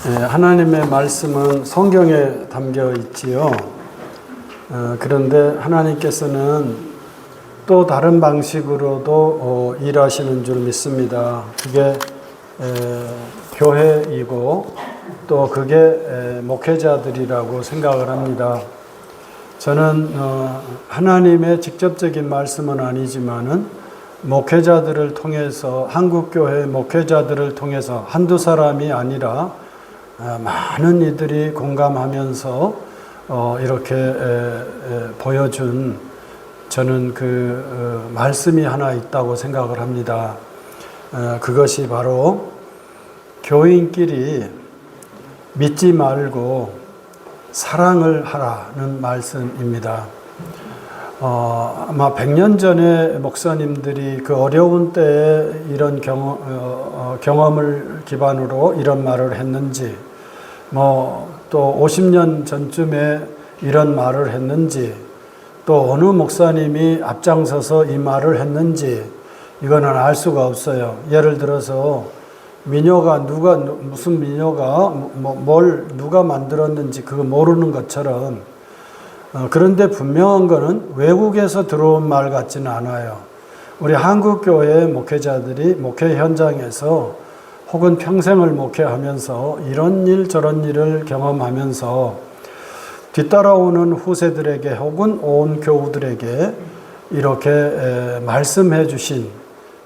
하나님의 말씀은 성경에 담겨 있지요. 그런데 하나님께서는 또 다른 방식으로도 일하시는 줄 믿습니다. 그게 교회이고 또 그게 목회자들이라고 생각을 합니다. 저는 하나님의 직접적인 말씀은 아니지만은 목회자들을 통해서, 한국교회 목회자들을 통해서 한두 사람이 아니라 많은 이들이 공감하면서 이렇게 보여준 저는 그 말씀이 하나 있다고 생각을 합니다. 그것이 바로 교인끼리 믿지 말고 사랑을 하라는 말씀입니다. 아마 100년 전에 목사님들이 그 어려운 때에 이런 경험을 기반으로 이런 말을 했는지, 또 50년 전쯤에 이런 말을 했는지, 또 어느 목사님이 앞장서서 이 말을 했는지, 이거는 알 수가 없어요. 예를 들어서 무슨 민요가 뭘 누가 만들었는지 그거 모르는 것처럼, 그런데 분명한 거는 외국에서 들어온 말 같지는 않아요. 우리 한국교회 목회자들이 목회 현장에서 혹은 평생을 목회하면서 이런 일 저런 일을 경험하면서 뒤따라오는 후세들에게 혹은 온 교우들에게 이렇게 말씀해 주신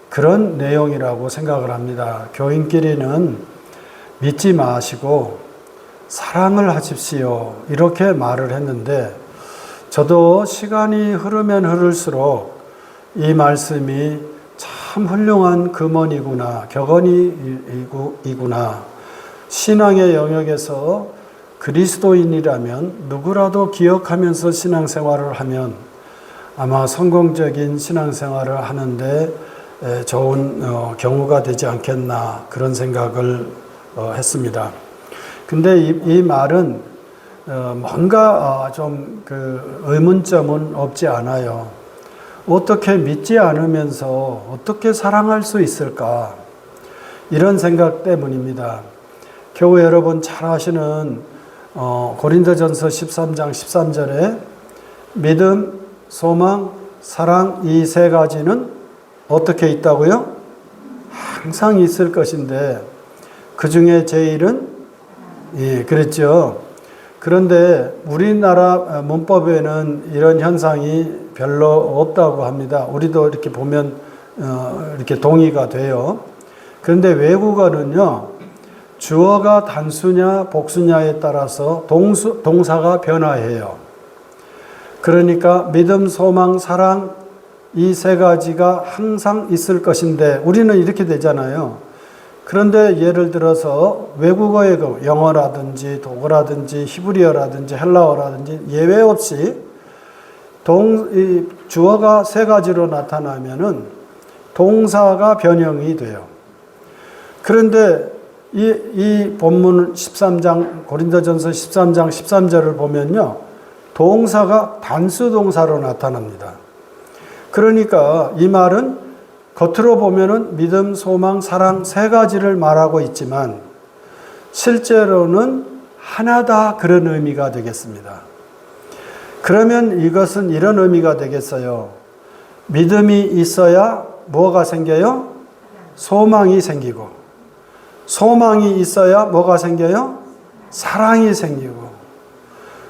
그런 내용이라고 생각을 합니다. 교인끼리는 믿지 마시고 사랑을 하십시오, 이렇게 말을 했는데, 저도 시간이 흐르면 흐를수록 이 말씀이 참 훌륭한 금언이구나, 격언이구나. 신앙의 영역에서 그리스도인이라면 누구라도 기억하면서 신앙생활을 하면 아마 성공적인 신앙생활을 하는데 좋은 경우가 되지 않겠나, 그런 생각을 했습니다. 근데 이 말은 뭔가 좀 의문점은 없지 않아요. 어떻게 믿지 않으면서 어떻게 사랑할 수 있을까? 이런 생각 때문입니다. 교우 여러분 잘 아시는 고린도전서 13장 13절에 믿음, 소망, 사랑, 이 세 가지는 어떻게 있다고요? 항상 있을 것인데 그 중에 제일은, 그랬죠. 그런데 우리나라 문법에는 이런 현상이 별로 없다고 합니다. 우리도 이렇게 보면 이렇게 동의가 돼요. 그런데 외국어는요, 주어가 단수냐 복수냐에 따라서 동사가 변화해요. 그러니까 믿음, 소망, 사랑, 이 세 가지가 항상 있을 것인데 우리는 이렇게 되잖아요. 그런데 예를 들어서 외국어의 영어라든지 독어라든지 히브리어라든지 헬라어라든지 예외 없이 주어가 세 가지로 나타나면은 동사가 변형이 돼요. 그런데 이 본문 13장, 고린도전서 13장 13절을 보면요, 동사가 단수 동사로 나타납니다. 그러니까 이 말은 겉으로 보면은 믿음, 소망, 사랑 세 가지를 말하고 있지만 실제로는 하나다, 그런 의미가 되겠습니다. 그러면 이것은 이런 의미가 되겠어요. 믿음이 있어야 뭐가 생겨요? 소망이 생기고, 소망이 있어야 뭐가 생겨요? 사랑이 생기고,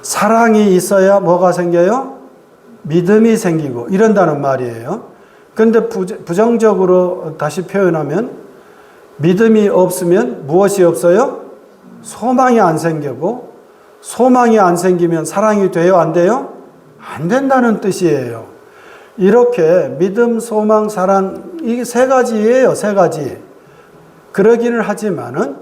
사랑이 있어야 뭐가 생겨요? 믿음이 생기고, 이런다는 말이에요. 그런데 부정적으로 다시 표현하면 믿음이 없으면 무엇이 없어요? 소망이 안 생기고, 소망이 안 생기면 사랑이 돼요? 안 돼요? 안 된다는 뜻이에요. 이렇게 믿음, 소망, 사랑, 이게 세 가지예요. 세 가지. 그러기는 하지만은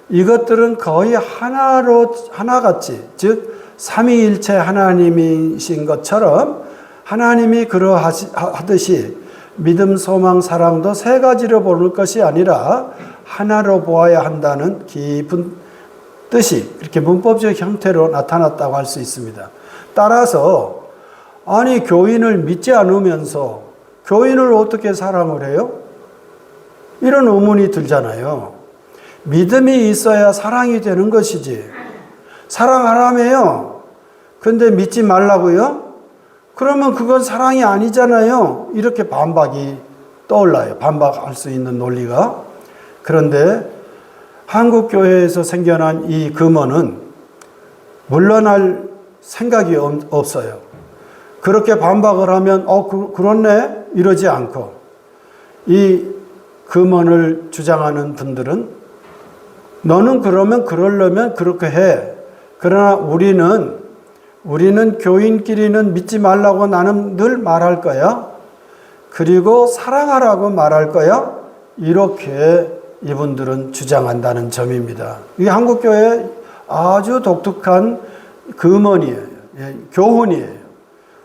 이것들은 거의 하나같이, 즉 삼위일체 하나님이신 것처럼 하나님이 그러하듯이 믿음, 소망, 사랑도 세 가지로 보는 것이 아니라 하나로 보아야 한다는 깊은 뜻이 이렇게 문법적 형태로 나타났다고 할 수 있습니다. 따라서 아니 교인을 믿지 않으면서 교인을 어떻게 사랑을 해요? 이런 의문이 들잖아요. 믿음이 있어야 사랑이 되는 것이지. 사랑하라며요. 근데 믿지 말라고요? 그러면 그건 사랑이 아니잖아요. 이렇게 반박이 떠올라요. 반박할 수 있는 논리가. 그런데 한국교회에서 생겨난 이 금언은 물러날 생각이 없어요. 그렇게 반박을 하면 그렇네 이러지 않고, 이 금언을 주장하는 분들은 너는 그러면 그러려면 그렇게 해. 그러나 우리는 교인끼리는 믿지 말라고 나는 늘 말할 거야. 그리고 사랑하라고 말할 거야. 이렇게 이분들은 주장한다는 점입니다. 이게 한국교회의 아주 독특한 금언이에요. 교훈이에요.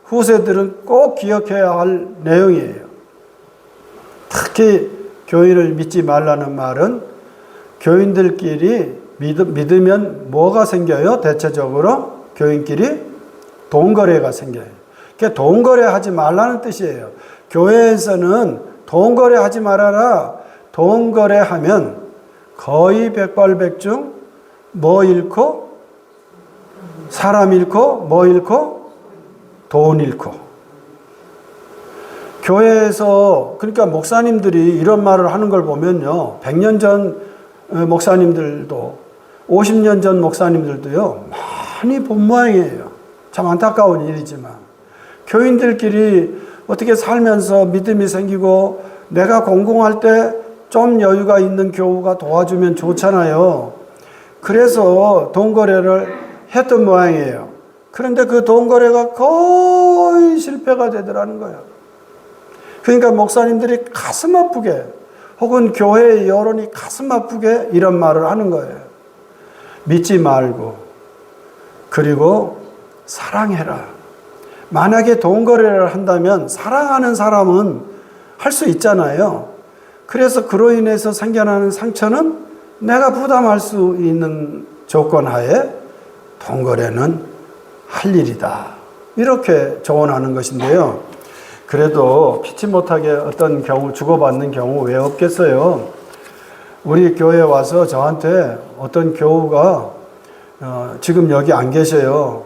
후세들은 꼭 기억해야 할 내용이에요. 특히 교인을 믿지 말라는 말은 교인들끼리 믿으면 뭐가 생겨요? 대체적으로 교인끼리 돈거래가 생겨요. 그러니까 돈거래 하지 말라는 뜻이에요. 교회에서는 돈거래 하지 말아라. 돈거래 하면 거의 백발백중 뭐 잃고? 사람 잃고 뭐 잃고? 돈 잃고. 교회에서, 그러니까 목사님들이 이런 말을 하는 걸 보면요, 100년 전 목사님들도 50년 전 목사님들도요 많이 본 모양이에요. 참 안타까운 일이지만 교인들끼리 어떻게 살면서 믿음이 생기고 내가 공공할 때 좀 여유가 있는 교우가 도와주면 좋잖아요. 그래서 돈거래를 했던 모양이에요. 그런데 그 돈거래가 거의 실패가 되더라는 거예요. 그러니까 목사님들이 가슴 아프게, 혹은 교회의 여론이 가슴 아프게 이런 말을 하는 거예요. 믿지 말고, 그리고 사랑해라. 만약에 돈거래를 한다면 사랑하는 사람은 할 수 있잖아요. 그래서 그로 인해서 생겨나는 상처는 내가 부담할 수 있는 조건 하에 돈거래는 할 일이다. 이렇게 조언하는 것인데요. 그래도 피치 못하게 어떤 경우, 주고받는 경우 왜 없겠어요? 우리 교회에 와서 저한테 어떤 교우가 지금 여기 안 계셔요.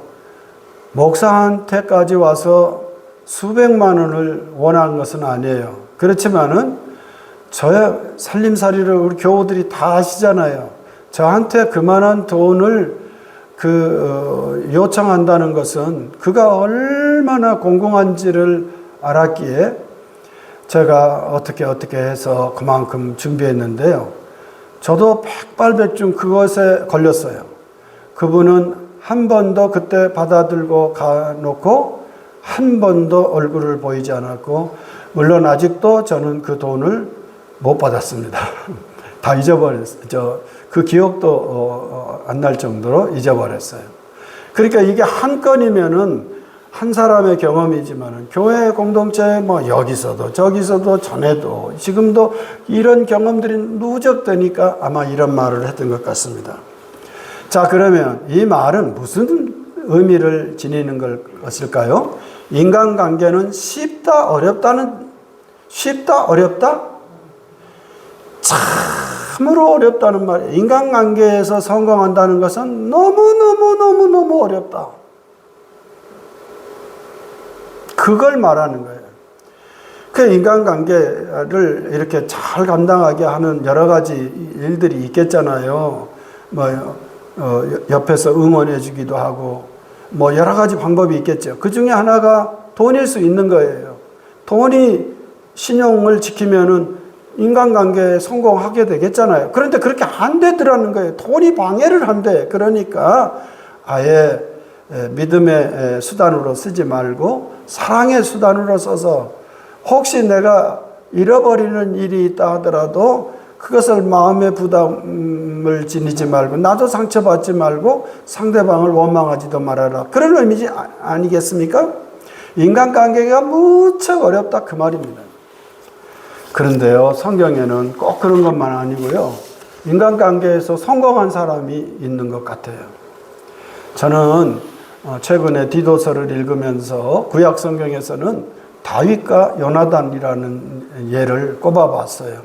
목사한테까지 와서 수백만 원을 원하는 것은 아니에요. 그렇지만은 저의 살림살이를 우리 교우들이 다 아시잖아요. 저한테 그만한 돈을 요청한다는 것은 그가 얼마나 공공한지를 알았기에 제가 어떻게 해서 그만큼 준비했는데요. 저도 백발백중 그것에 걸렸어요. 그분은 한 번도 그때 받아들고 가놓고 한 번도 얼굴을 보이지 않았고, 물론 아직도 저는 그 돈을 못 받았습니다. 다 잊어버렸어요. 그 기억도 안 날 정도로 잊어버렸어요. 그러니까 이게 한 건이면은 한 사람의 경험이지만은 교회 공동체 뭐 여기서도 저기서도 전에도 지금도 이런 경험들이 누적되니까 아마 이런 말을 했던 것 같습니다. 자, 그러면 이 말은 무슨 의미를 지니는 것일까요? 인간관계는 쉽다 어렵다? 참으로 어렵다는 말이에요. 인간관계에서 성공한다는 것은 너무 어렵다. 그걸 말하는 거예요. 그 인간관계를 이렇게 잘 감당하게 하는 여러 가지 일들이 있겠잖아요. 옆에서 응원해 주기도 하고, 여러 가지 방법이 있겠죠. 그 중에 하나가 돈일 수 있는 거예요. 돈이 신용을 지키면은 인간관계에 성공하게 되겠잖아요. 그런데 그렇게 안 되더라는 거예요. 돈이 방해를 한대. 그러니까 아예 믿음의 수단으로 쓰지 말고 사랑의 수단으로 써서, 혹시 내가 잃어버리는 일이 있다 하더라도 그것을 마음의 부담을 지니지 말고, 나도 상처받지 말고 상대방을 원망하지도 말아라. 그런 의미지 아니겠습니까? 인간관계가 무척 어렵다, 그 말입니다. 그런데요, 성경에는 꼭 그런 것만 아니고요, 인간관계에서 성공한 사람이 있는 것 같아요. 저는 최근에 디도서를 읽으면서 구약 성경에서는 다윗과 요나단이라는 예를 꼽아봤어요.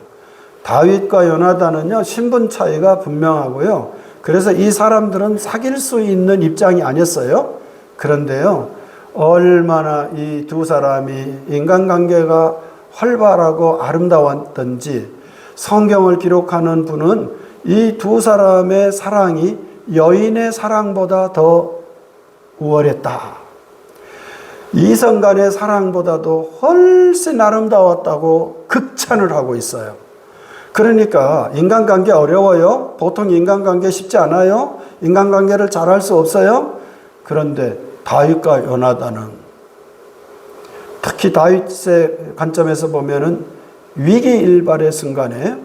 다윗과 요나단은요, 신분 차이가 분명하고요. 그래서 이 사람들은 사귈 수 있는 입장이 아니었어요. 그런데요, 얼마나 이 두 사람이 인간관계가 활발하고 아름다웠던지 성경을 기록하는 분은 이 두 사람의 사랑이 여인의 사랑보다 더 우월했다. 이성 간의 사랑보다도 훨씬 아름다웠다고 극찬을 하고 있어요. 그러니까 인간관계 어려워요? 보통 인간관계 쉽지 않아요? 인간관계를 잘할 수 없어요? 그런데 다윗과 요나단은, 특히 다윗의 관점에서 보면은 위기일발의 순간에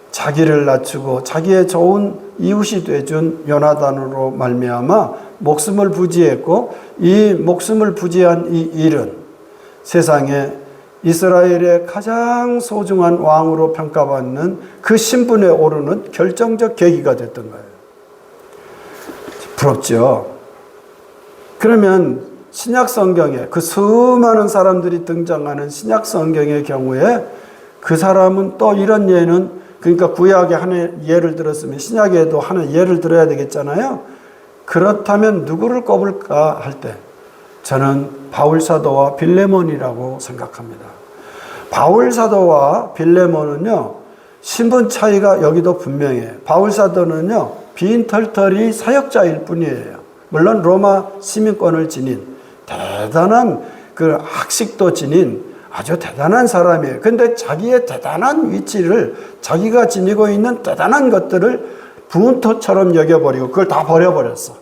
자기를 낮추고 자기의 좋은 이웃이 되준 요나단으로 말미암아 목숨을 부지했고, 이 목숨을 부지한 이 일은 세상에 이스라엘의 가장 소중한 왕으로 평가받는 그 신분에 오르는 결정적 계기가 됐던 거예요. 부럽죠? 그러면 신약 성경에 그 수많은 사람들이 등장하는 신약 성경의 경우에 그 사람은 또 이런 예는, 그러니까 구약에 하나의 예를 들었으면 신약에도 하나의 예를 들어야 되겠잖아요. 그렇다면 누구를 꼽을까 할 때 저는 바울 사도와 빌레몬이라고 생각합니다. 바울 사도와 빌레몬은요, 신분 차이가 여기도 분명해요. 바울 사도는요, 빈털터리 사역자일 뿐이에요. 물론 로마 시민권을 지닌 대단한 그 학식도 지닌 아주 대단한 사람이에요. 근데 자기의 대단한 위치를, 자기가 지니고 있는 대단한 것들을 분토처럼 여겨버리고 그걸 다 버려버렸어.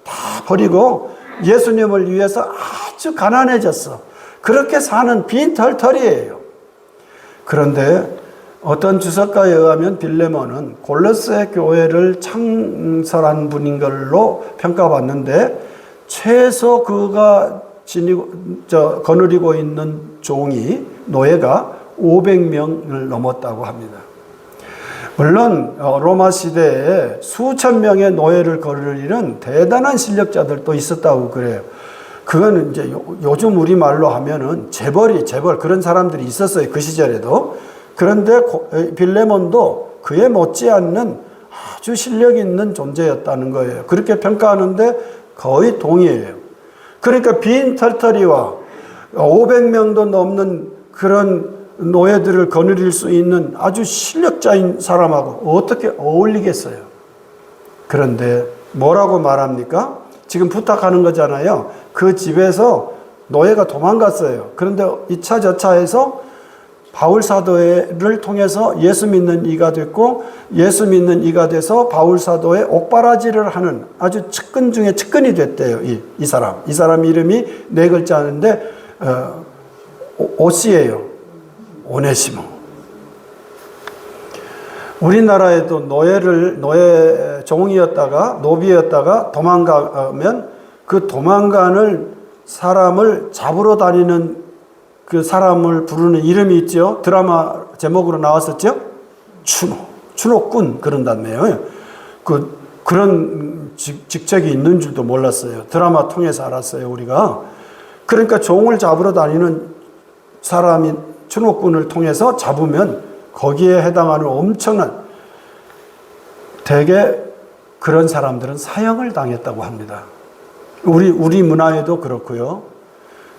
다 버리고 예수님을 위해서 아주 가난해졌어. 그렇게 사는 빈털터리예요. 그런데 어떤 주석가에 의하면 빌레몬은 골로새 교회를 창설한 분인 걸로 평가받는데, 최소 그가 거느리고 있는 종이, 노예가 500명을 넘었다고 합니다. 물론 로마 시대에 수천 명의 노예를 거느리는 대단한 실력자들도 있었다고 그래요. 그거는 이제 요즘 우리말로 하면은 재벌 그런 사람들이 있었어요. 그 시절에도. 그런데 빌레몬도 그에 못지않는 아주 실력 있는 존재였다는 거예요. 그렇게 평가하는데 거의 동의해요. 그러니까 빈털터리와 500명도 넘는 그런 노예들을 거느릴 수 있는 아주 실력자인 사람하고 어떻게 어울리겠어요? 그런데 뭐라고 말합니까? 지금 부탁하는 거잖아요. 그 집에서 노예가 도망갔어요. 그런데 2차 저차에서 바울 사도를 통해서 예수 믿는 이가 됐고, 예수 믿는 이가 돼서 바울 사도의 옥바라지를 하는 아주 측근 중에 측근이 됐대요. 이 사람. 이 사람 이름이 4글자인데 오씨예요. 오네시모. 우리나라에도 노예 종이었다가 노비였다가 도망가면 그 도망가는 사람을 잡으러 다니는 그 사람을 부르는 이름이 있죠. 드라마 제목으로 나왔었죠. 추노꾼 그런다며요. 그런 직책이 있는 줄도 몰랐어요. 드라마 통해서 알았어요, 우리가. 그러니까 종을 잡으러 다니는 사람이 추노꾼을 통해서 잡으면 거기에 해당하는 엄청난, 대개 그런 사람들은 사형을 당했다고 합니다. 우리 문화에도 그렇고요.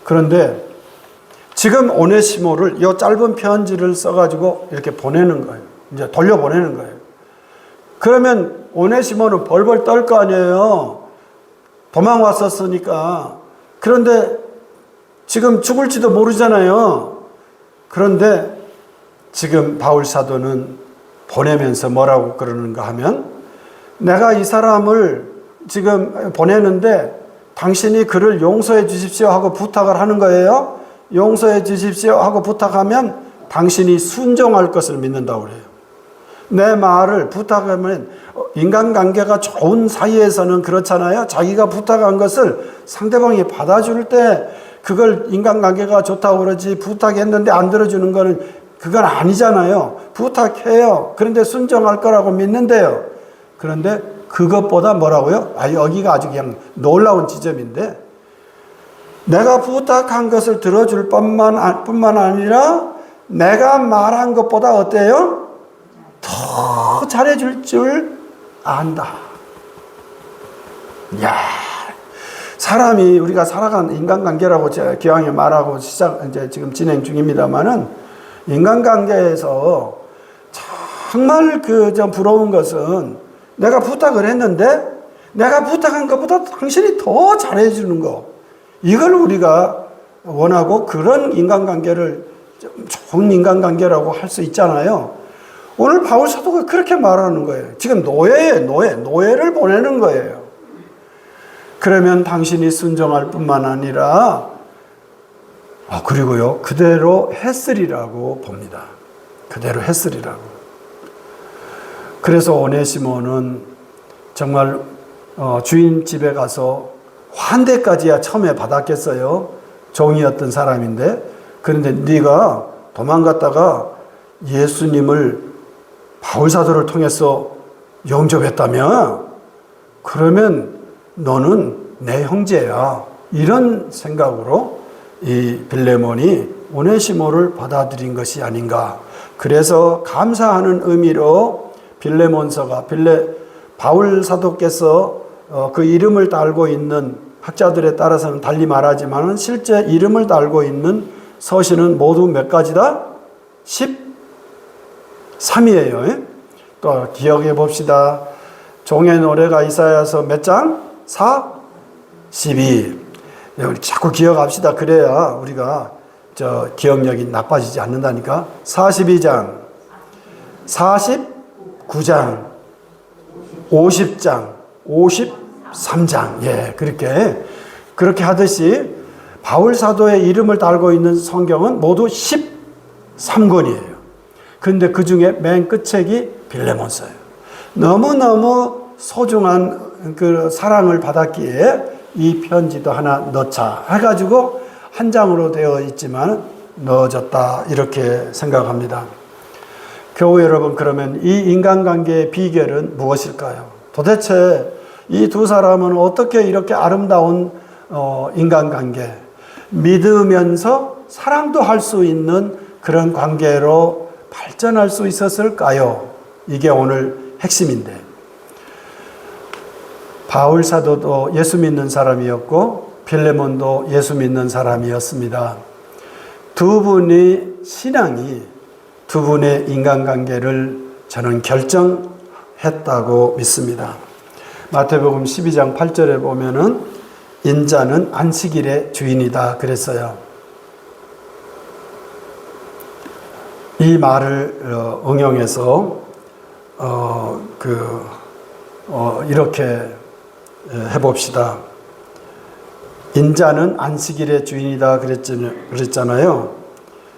그런데 지금 오네시모를 이 짧은 편지를 써가지고 이렇게 보내는 거예요. 이제 돌려보내는 거예요. 그러면 오네시모는 벌벌 떨 거 아니에요. 도망왔었으니까. 그런데 지금 죽을지도 모르잖아요. 그런데 지금 바울 사도는 보내면서 뭐라고 그러는가 하면, 내가 이 사람을 지금 보내는데 당신이 그를 용서해 주십시오 하고 부탁을 하는 거예요. 용서해 주십시오 하고 부탁하면 당신이 순종할 것을 믿는다고 그래요. 내 말을 부탁하면, 인간관계가 좋은 사이에서는 그렇잖아요. 자기가 부탁한 것을 상대방이 받아줄 때 그걸 인간관계가 좋다고 그러지, 부탁했는데 안 들어주는 거는 그건 아니잖아요. 부탁해요. 그런데 순종할 거라고 믿는데요. 그런데 그것보다 뭐라고요? 여기가 아주 그냥 놀라운 지점인데, 내가 부탁한 것을 들어줄 뿐만 아니라 내가 말한 것보다 어때요? 더 잘해줄 줄 안다. 야, 사람이 우리가 살아간 인간관계라고 제가 기왕에 말하고 이제 지금 진행 중입니다만은 인간관계에서 정말 좀 부러운 것은 내가 부탁을 했는데 내가 부탁한 것보다 당신이 더 잘해주는 거. 이걸 우리가 원하고 그런 인간관계를 좋은 인간관계라고 할 수 있잖아요. 오늘 바울 사도가 그렇게 말하는 거예요. 지금 노예를 보내는 거예요. 그러면 당신이 순종할 뿐만 아니라 그리고요 그대로 했으리라고 봅니다. 그대로 했으리라고. 그래서 오네시모는 정말 주인 집에 가서 환대까지야 처음에 받았겠어요. 종이었던 사람인데 그런데 네가 도망갔다가 예수님을 바울 사도를 통해서 영접했다며? 그러면 너는 내 형제야. 이런 생각으로 이 빌레몬이 오네시모를 받아들인 것이 아닌가. 그래서 감사하는 의미로 빌레몬서가 바울 사도께서 그 이름을 달고 있는 학자들에 따라서는 달리 말하지만 실제 이름을 달고 있는 서신은 모두 몇 가지다? 13이에요. 또 기억해 봅시다. 종의 노래가 이사야서 몇 장? 42. 자꾸 기억합시다. 그래야 우리가 기억력이 나빠지지 않는다니까. 42장, 49장, 50장, 53장. 예, 그렇게 하듯이 바울 사도의 이름을 달고 있는 성경은 모두 13권이에요. 그런데 그 중에 맨 끝책이 빌레몬서예요. 너무너무 소중한 그 사랑을 받았기에 이 편지도 하나 넣자 해가지고 한 장으로 되어 있지만 넣어졌다 이렇게 생각합니다. 교우 여러분, 그러면 이 인간관계의 비결은 무엇일까요? 도대체 이 두 사람은 어떻게 이렇게 아름다운 인간관계, 믿으면서 사랑도 할 수 있는 그런 관계로 발전할 수 있었을까요? 이게 오늘 핵심인데, 바울 사도도 예수 믿는 사람이었고 빌레몬도 예수 믿는 사람이었습니다. 두 분의 신앙이 두 분의 인간관계를 저는 결정했다고 믿습니다. 마태복음 12장 8절에 보면은 인자는 안식일의 주인이다 그랬어요. 이 말을 응용해서 이렇게 해봅시다. 인자는 안식일의 주인이다 그랬잖아요.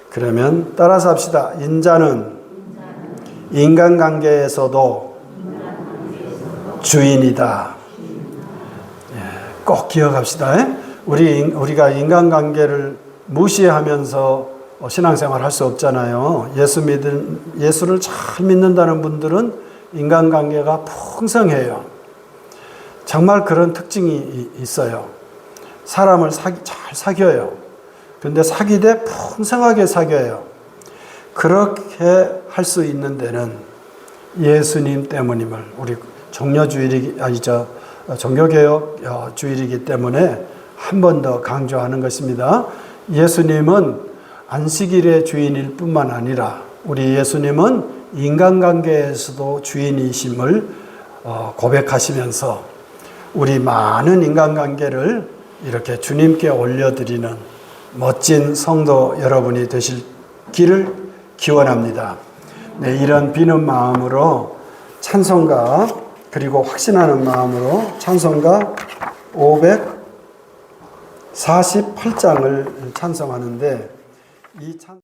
그러면 따라서 합시다. 인자는 인간관계에서도 주인이다. 꼭 기억합시다. 우리가 인간관계를 무시하면서 신앙생활 할 수 없잖아요. 예수를 잘 믿는다는 분들은 인간관계가 풍성해요. 정말 그런 특징이 있어요. 사람을 잘 사귀어요. 그런데 사귀되 풍성하게 사귀어요. 그렇게 할 수 있는 데는 예수님 때문임을 우리 종교개혁 주일이기 때문에 한 번 더 강조하는 것입니다. 예수님은 안식일의 주인일 뿐만 아니라 우리 예수님은 인간관계에서도 주인이심을 고백하시면서 우리 많은 인간관계를 이렇게 주님께 올려드리는 멋진 성도 여러분이 되시기를 기원합니다. 네, 이런 비는 마음으로 찬송가 그리고 확신하는 마음으로 찬송가 548장을 찬송하는데 이 찬